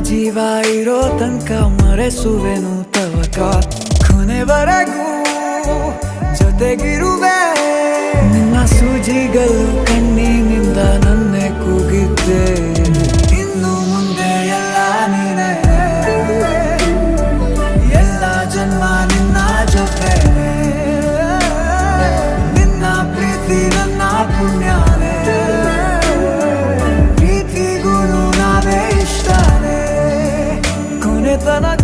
ಜೀವ ಇರೋ ತನಕ ಮರೆಸುವೆನು ತವಕ ಕೊನೆವರೆಗೂ ಜೊತೆಗಿರುವೆ ನಿನ್ನ ಸೂಜಿಗಳು ಕಣ್ಣಿನಿಂದ ನನ್ನೆ ಕೂಗಿದ್ದೆ ಇನ್ನು ಮುಂದೆ ಎಲ್ಲ ನೀನೇ ಎಲ್ಲ ಜನ್ಮ ನಿನ್ನ ಜೊತೆ ನಿನ್ನ ಪ್ರೀತಿ ನನ್ನ ಪುಣ್ಯನೇ ಪ್ರೀತಿಗೂ ನಾವೇ ಇಷ್ಟನೇ ಕೊನೆತನಕ